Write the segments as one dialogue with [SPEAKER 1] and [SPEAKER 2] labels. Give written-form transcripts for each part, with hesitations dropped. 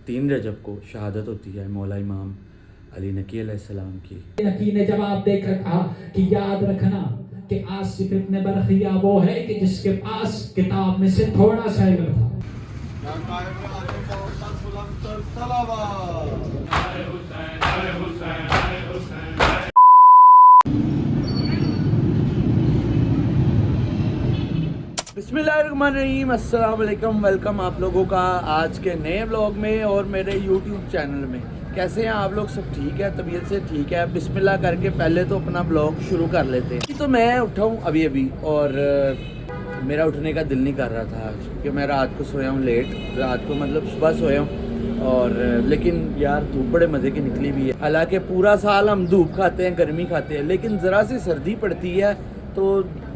[SPEAKER 1] 3 रजब को शहादत होती है मौला इमाम अली नकी अलैहिस्सलाम की।
[SPEAKER 2] नकी ने जवाब देकर कहा कि याद रखना कि आसिफ इब्न बरखिया वो है कि जिसके पास किताब में से थोड़ा सा इल्म था।
[SPEAKER 1] बिस्मिल्लाहिर्रहमानिर्रहीम, अस्सलाम वालेकुम। वेलकम आप लोगों का आज के नए व्लॉग में और मेरे यूट्यूब चैनल में। कैसे हैं आप लोग? सब ठीक है, तबीयत से ठीक है? बिस्मिल्लाह करके पहले तो अपना व्लॉग शुरू कर लेते हैं। तो मैं उठा हूँ अभी और मेरा उठने का दिल नहीं कर रहा था क्योंकि मैं रात को सोया हूँ लेट, रात को मतलब सुबह सोया हूँ और लेकिन यार धूप बड़े मज़े की निकली हुई है। हालांकि पूरा साल हम धूप खाते हैं, गर्मी खाते हैं, लेकिन ज़रा सी सर्दी पड़ती है तो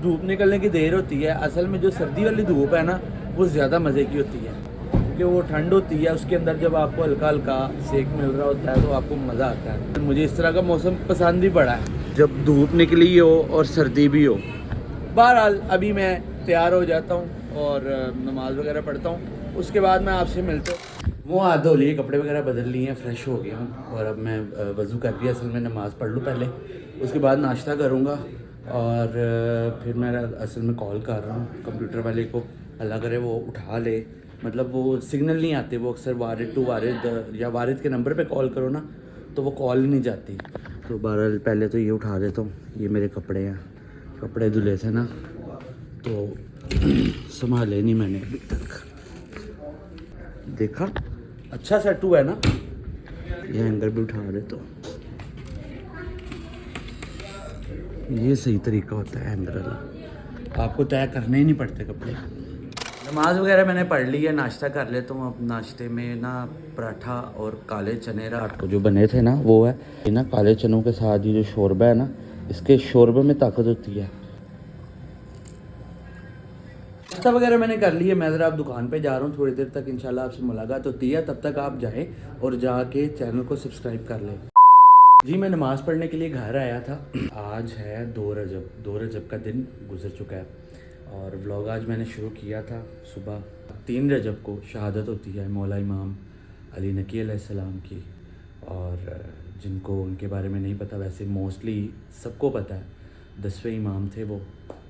[SPEAKER 1] धूप निकलने की देर होती है। असल में जो सर्दी वाली धूप है ना वो ज़्यादा मज़े की होती है क्योंकि वो ठंड होती है, उसके अंदर जब आपको हल्का हल्का सेक मिल रहा होता है तो आपको मज़ा आता है। मुझे इस तरह का मौसम पसंद ही पड़ा है जब धूप निकली हो और सर्दी भी हो। बहरहाल अभी मैं तैयार हो जाता हूँ और नमाज़ वगैरह पढ़ता हूँ, उसके बाद मैं आपसे मिलता हूँ। वो हाथ धो लिए, कपड़े वगैरह बदल लिए हैं, फ्रेश हो गया हूँ और अब मैं वज़ू कर दिया। असल में नमाज़ पढ़ लूँ पहले, उसके बाद नाश्ता करूँगा और फिर मैं असल में कॉल कर रहा हूँ कंप्यूटर वाले को, अल्लाह करे वो उठा ले। मतलब वो सिग्नल नहीं आते, वो अक्सर वारिद टू वारिद या वारिद के नंबर पे कॉल करो ना तो वो कॉल ही नहीं जाती। तो बहरहाल पहले तो ये उठा देता हूँ। ये मेरे कपड़े हैं, कपड़े धुले थे ना तो संभाले नहीं मैंने अभी तक। देखा अच्छा सेट हुआ है ना, ये हैंगर भी उठा देता हूँ। ये सही तरीका होता है हैंगर वाला, आपको तय करने ही नहीं पड़ते कपड़े। नमाज वगैरह मैंने पढ़ ली है, नाश्ता कर लेता हूँ। अब नाश्ते में ना पराठा और काले चने रात को जो बने थे ना वो है। ये ना काले चनों के साथ ये जो शोरबा है ना, इसके शोरबे में ताकत होती है। नाश्ता वगैरह मैंने कर लिया, मैं ज़रा आप दुकान पे जा रहा हूँ, थोड़ी देर तक इंशाल्लाह आपसे मुलाकात होती है। तब तक आप जाएँ और जाके चैनल को सब्सक्राइब कर लें। जी मैं नमाज़ पढ़ने के लिए घर आया था। आज है 2 रजब का दिन गुजर चुका है और व्लॉग आज मैंने शुरू किया था सुबह। 3 रजब को शहादत होती है मौला इमाम अली नकी अलैहिस्सलाम की, और जिनको उनके बारे में नहीं पता, वैसे मोस्टली सबको पता है, 10वें इमाम थे वो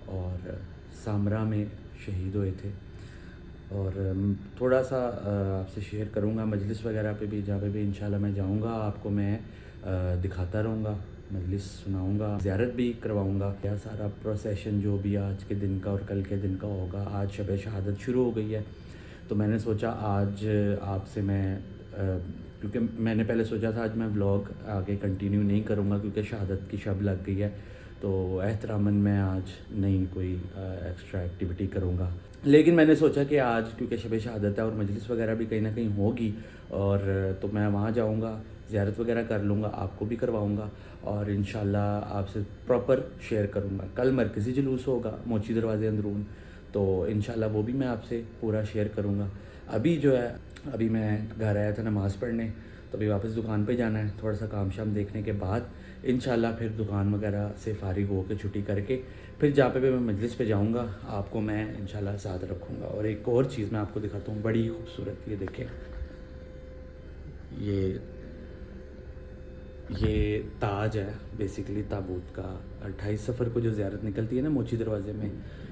[SPEAKER 1] और सामरा में शहीद हुए थे। और थोड़ा सा आपसे शेयर करूँगा मजलिस वगैरह पे भी, जहाँ पे भी इंशाल्लाह मैं जाऊँगा आपको मैं दिखाता रहूँगा, मजलिस सुनाऊँगा, ज़ियारत भी करवाऊँगा। यह सारा प्रोसेशन जो भी आज के दिन का और कल के दिन का होगा। आज शब शहादत शुरू हो गई है तो मैंने सोचा आज आपसे मैं क्योंकि मैंने पहले सोचा था आज मैं व्लॉग आगे कंटिन्यू नहीं करूँगा क्योंकि शहादत की शब लग गई है, तो एहतरामन मैं आज नहीं कोई एक्स्ट्रा एक्टिविटी करूँगा। लेकिन मैंने सोचा कि आज क्योंकि शब शहादत है और मजलिस वगैरह भी कहीं ना कहीं होगी और तो मैं वहाँ जाऊँगा, ज़ियारत वगैरह कर लूँगा, आपको भी करवाऊँगा और इंशाल्लाह आपसे प्रॉपर शेयर करूँगा। कल मरकज़ी जुलूस होगा मोची दरवाज़े अंदरून, तो इंशाल्लाह वो भी मैं आपसे पूरा शेयर करूँगा। अभी जो है अभी मैं घर आया था नमाज़ पढ़ने, तो अभी वापस दुकान पे जाना है। थोड़ा सा काम शाम देखने के बाद इंशाल्लाह फिर दुकान वगैरह से फ़ारिग होकर छुट्टी करके फिर जहाँ पे भी मैं मजलिस पे जाऊँगा आपको मैं इंशाल्लाह साथ रखूँगा। और एक और चीज़ मैं आपको दिखाता हूँ, बड़ी खूबसूरत, ये देखें, ये ताज है बेसिकली ताबूत का। 28 सफ़र को जो ज़ियारत निकलती है ना मोची दरवाज़े में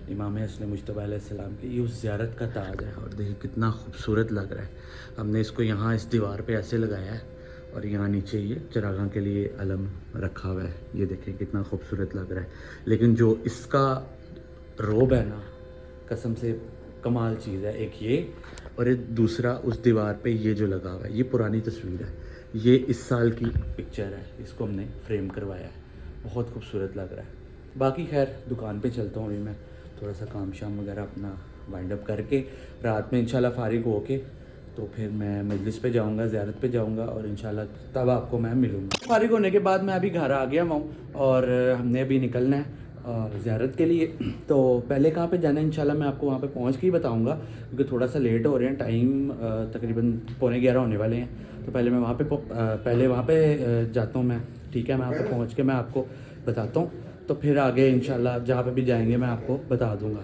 [SPEAKER 1] इमाम हसन मुज्तबा अलैहिस्सलाम की, ये उस ज़ियारत का ताज है। और देखिए कितना खूबसूरत लग रहा है। हमने इसको यहाँ इस दीवार पे ऐसे लगाया है और यहाँ नीचे ये चिरागां के लिए अलम रखा हुआ है। ये देखें कितना खूबसूरत लग रहा है। लेकिन जो इसका रोब है ना, कसम से कमाल चीज़ है। एक ये और एक दूसरा उस दीवार पे ये जो लगा हुआ है, ये पुरानी तस्वीर है, ये इस साल की पिक्चर है, इसको हमने फ्रेम करवाया है, बहुत खूबसूरत लग रहा है। बाकी खैर दुकान पे चलता हूँ अभी मैं, थोड़ा सा काम शाम वगैरह अपना वाइंड अप करके रात में इंशाल्लाह फ़ारिग होके तो फिर मैं मजलिस पे जाऊंगा, ज़ियारत पे जाऊंगा और इंशाल्लाह तब आपको मैं मिलूँगा। फ़ारिग होने के बाद मैं अभी घर आ गया हूँ और हमने अभी निकलना है ज़ियारत के लिए। तो पहले कहाँ पे जाना है इंशाल्लाह मैं आपको वहाँ पे पहुँच के ही बताऊँगा क्योंकि थोड़ा सा लेट हो रहे हैं, टाइम तकरीबन 11:15 होने वाले हैं। तो पहले मैं वहाँ पे जाता हूँ मैं, ठीक है? मैं वहाँ पे पहुँच के मैं आपको बताता हूँ, तो फिर आगे इंशाल्लाह जहाँ पे भी जाएंगे मैं आपको बता दूँगा।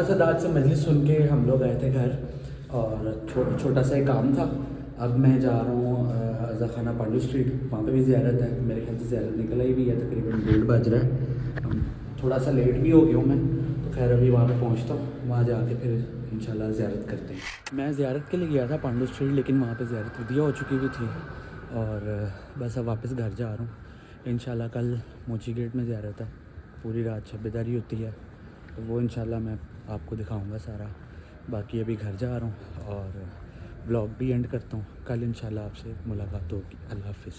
[SPEAKER 1] علامہ سادات سے مجلس سن کے ہم لوگ آئے تھے گھر، اور چھوٹا سا ایک کام تھا. اب میں جا رہا ہوں رضا خانہ پانڈو اسٹریٹ، وہاں پہ بھی زیارت ہے. میرے خیال سے زیارت نکل آئی بھی ہے، تقریباً 1:30 بج رہا ہے. تھوڑا سا لیٹ بھی ہو گیا ہوں میں، تو خیر ابھی وہاں پہ پہنچتا ہوں، وہاں جا کے پھر انشاءاللہ زیارت کرتے ہیں. میں زیارت کے لیے گیا تھا پانڈو اسٹریٹ، لیکن وہاں پہ زیارت ودیع ہو چکی ہوئی تھی، اور بس اب واپس گھر جا رہا ہوں. انشاءاللہ کل موچی گیٹ میں زیارت ہے، پوری رات شب بیداری ہوتی ہے، تو وہ انشاءاللہ میں آپ کو دکھاؤں گا سارا. باقی ابھی گھر جا رہا ہوں اور بلاگ بھی اینڈ کرتا ہوں. کل انشاءاللہ آپ سے ملاقات ہوگی. اللہ حافظ.